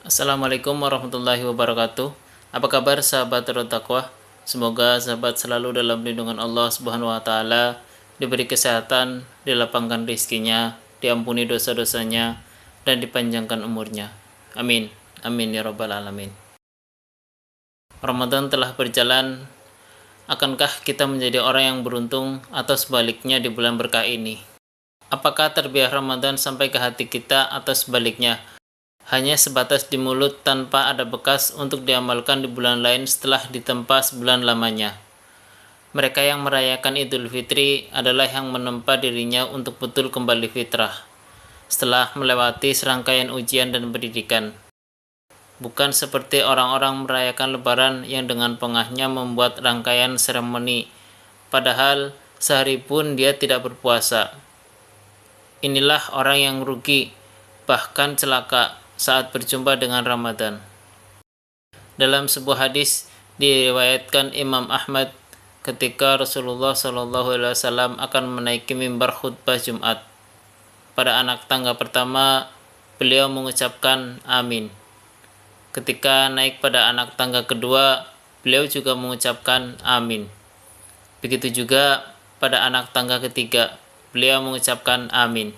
Assalamualaikum warahmatullahi wabarakatuh. Apa kabar sahabat Darut Taqwa? Semoga sahabat selalu dalam lindungan Allah Subhanahu wa taala, diberi kesehatan, dilapangkan rizkinya, diampuni dosa-dosanya, dan dipanjangkan umurnya. Amin. Amin ya rabbal alamin. Ramadan telah berjalan. Akankah kita menjadi orang yang beruntung atau sebaliknya di bulan berkah ini? Apakah terbiar Ramadan sampai ke hati kita atau sebaliknya? Hanya sebatas di mulut tanpa ada bekas untuk diamalkan di bulan lain setelah ditempa sebulan lamanya. Mereka yang merayakan Idul Fitri adalah yang menempa dirinya untuk betul kembali fitrah, setelah melewati serangkaian ujian dan pendidikan. Bukan seperti orang-orang merayakan Lebaran yang dengan pengahnya membuat rangkaian seremoni, padahal sehari pun dia tidak berpuasa. Inilah orang yang rugi, bahkan celaka, saat berjumpa dengan Ramadan. Dalam sebuah hadis diriwayatkan Imam Ahmad ketika Rasulullah SAW akan menaiki mimbar khutbah Jumat. Pada anak tangga pertama, beliau mengucapkan amin. Ketika naik pada anak tangga kedua, beliau juga mengucapkan amin. Begitu juga pada anak tangga ketiga, beliau mengucapkan amin.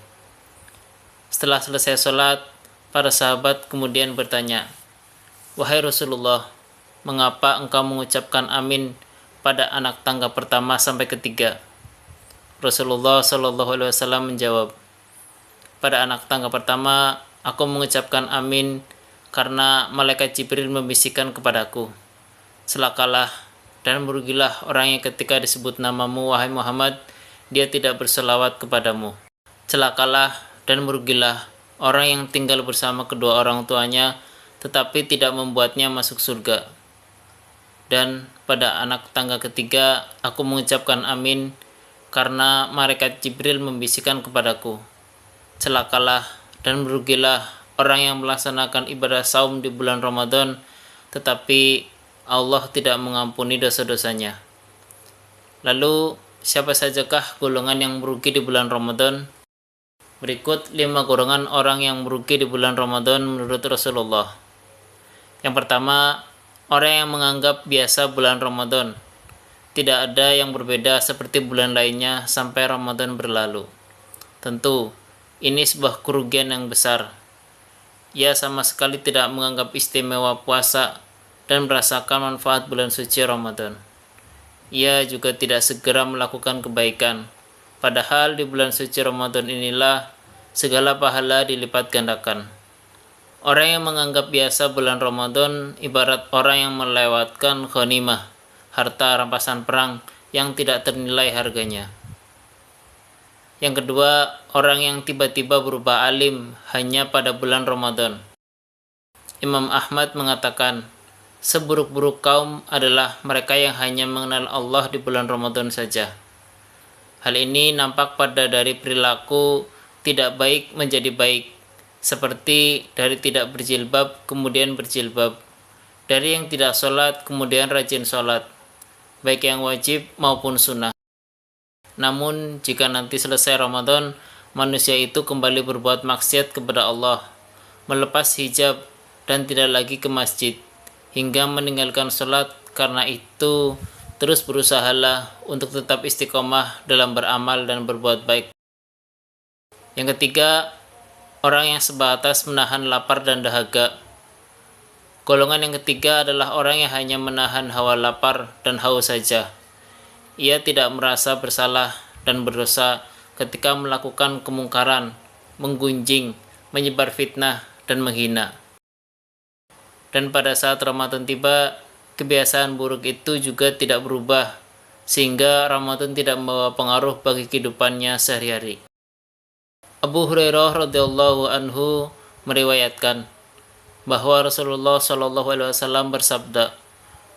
Setelah selesai sholat, para sahabat kemudian bertanya, "Wahai Rasulullah, mengapa engkau mengucapkan amin pada anak tangga pertama sampai ketiga?" Rasulullah SAW menjawab, "Pada anak tangga pertama, aku mengucapkan amin karena malaikat Jibril membisikkan kepadaku, celakalah dan merugilah orang yang ketika disebut namamu, wahai Muhammad, dia tidak berselawat kepadamu. Celakalah dan merugilah orang yang tinggal bersama kedua orang tuanya tetapi tidak membuatnya masuk surga. Dan pada anak tangga ketiga, aku mengucapkan amin karena malaikat Jibril membisikkan kepadaku, celakalah dan merugilah orang yang melaksanakan ibadah saum di bulan Ramadan tetapi Allah tidak mengampuni dosa-dosanya." Lalu, siapa sajakah golongan yang merugi di bulan Ramadan? Berikut 5 golongan orang yang merugi di bulan Ramadan menurut Rasulullah. Yang pertama, orang yang menganggap biasa bulan Ramadan. Tidak ada yang berbeda seperti bulan lainnya sampai Ramadan berlalu. Tentu, ini sebuah kerugian yang besar. Ia sama sekali tidak menganggap istimewa puasa dan merasakan manfaat bulan suci Ramadan. Ia juga tidak segera melakukan kebaikan. Padahal di bulan suci Ramadan inilah segala pahala dilipat gandakan. Orang yang menganggap biasa bulan Ramadan ibarat orang yang melewatkan ghanimah, harta rampasan perang yang tidak ternilai harganya. Yang kedua, orang yang tiba-tiba berubah alim hanya pada bulan Ramadan. Imam Ahmad mengatakan, seburuk-buruk kaum adalah mereka yang hanya mengenal Allah di bulan Ramadan saja. Hal ini nampak pada dari perilaku tidak baik menjadi baik, seperti dari tidak berjilbab kemudian berjilbab, dari yang tidak sholat kemudian rajin sholat, baik yang wajib maupun sunnah. Namun jika nanti selesai Ramadan, manusia itu kembali berbuat maksiat kepada Allah, melepas hijab dan tidak lagi ke masjid, hingga meninggalkan sholat. Karena itu terus berusahalah untuk tetap istiqomah dalam beramal dan berbuat baik. Yang ketiga, orang yang sebatas menahan lapar dan dahaga. Golongan yang ketiga adalah orang yang hanya menahan hawa lapar dan haus saja. Ia tidak merasa bersalah dan berdosa ketika melakukan kemungkaran, menggunjing, menyebar fitnah, dan menghina. Dan pada saat Ramadan tiba, kebiasaan buruk itu juga tidak berubah, sehingga Ramadan tidak membawa pengaruh bagi kehidupannya sehari-hari. Abu Hurairah radhiyallahu anhu meriwayatkan bahwa Rasulullah SAW bersabda,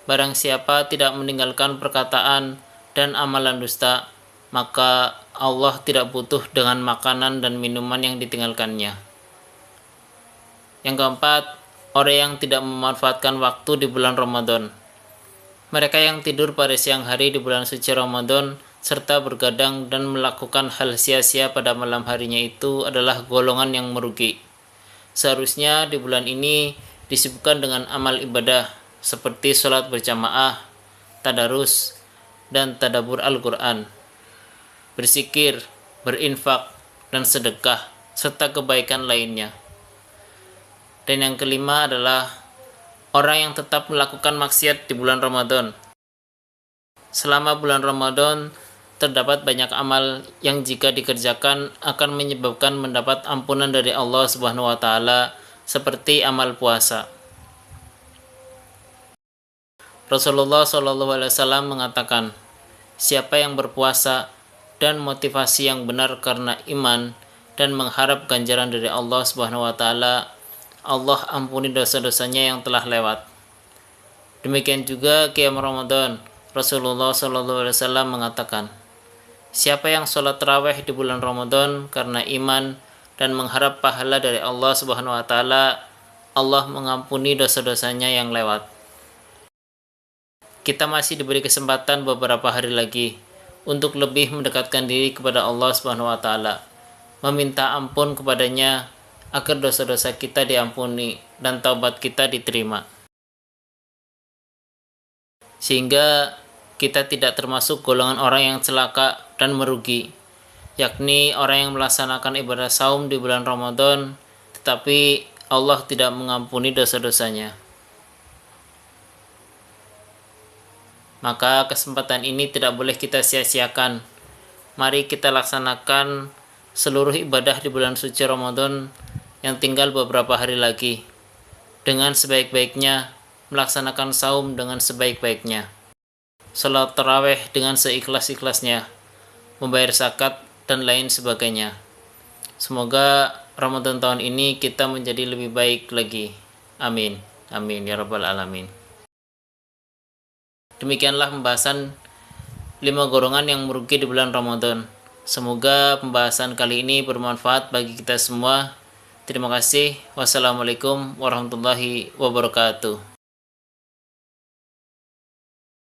"Barang siapa tidak meninggalkan perkataan dan amalan dusta, maka Allah tidak butuh dengan makanan dan minuman yang ditinggalkannya." Yang keempat, orang yang tidak memanfaatkan waktu di bulan Ramadan. Mereka yang tidur pada siang hari di bulan suci Ramadan serta bergadang dan melakukan hal sia-sia pada malam harinya itu adalah golongan yang merugi. Seharusnya di bulan ini disibukkan dengan amal ibadah seperti sholat berjamaah, tadarus, dan tadabbur Al-Quran, berzikir, berinfak, dan sedekah, serta kebaikan lainnya. Dan yang kelima adalah orang yang tetap melakukan maksiat di bulan Ramadan. Selama bulan Ramadan, terdapat banyak amal yang jika dikerjakan akan menyebabkan mendapat ampunan dari Allah Subhanahu wa taala, seperti amal puasa. Rasulullah SAW mengatakan, siapa yang berpuasa dan motivasi yang benar karena iman dan mengharap ganjaran dari Allah Subhanahu wa taala, Allah ampuni dosa-dosanya yang telah lewat. Demikian juga qiyam Ramadan. Rasulullah SAW mengatakan, siapa yang sholat tarawih di bulan Ramadan karena iman dan mengharap pahala dari Allah Subhanahu wa taala, Allah mengampuni dosa-dosanya yang lewat. Kita masih diberi kesempatan beberapa hari lagi untuk lebih mendekatkan diri kepada Allah Subhanahu wa taala, meminta ampun kepadanya agar dosa-dosa kita diampuni dan taubat kita diterima, sehingga kita tidak termasuk golongan orang yang celaka dan merugi, yakni orang yang melaksanakan ibadah saum di bulan Ramadan tetapi Allah tidak mengampuni dosa-dosanya. Maka kesempatan ini tidak boleh kita sia-siakan. Mari kita laksanakan seluruh ibadah di bulan suci Ramadan yang tinggal beberapa hari lagi dengan sebaik-baiknya, melaksanakan saum dengan sebaik-baiknya, salat tarawih dengan seikhlas-ikhlasnya, membayar zakat, dan lain sebagainya. Semoga Ramadan tahun ini kita menjadi lebih baik lagi. Amin. Amin ya rabbal alamin. Demikianlah pembahasan 5 golongan yang merugi di bulan Ramadan. Semoga pembahasan kali ini bermanfaat bagi kita semua. Terima kasih. Wassalamualaikum warahmatullahi wabarakatuh.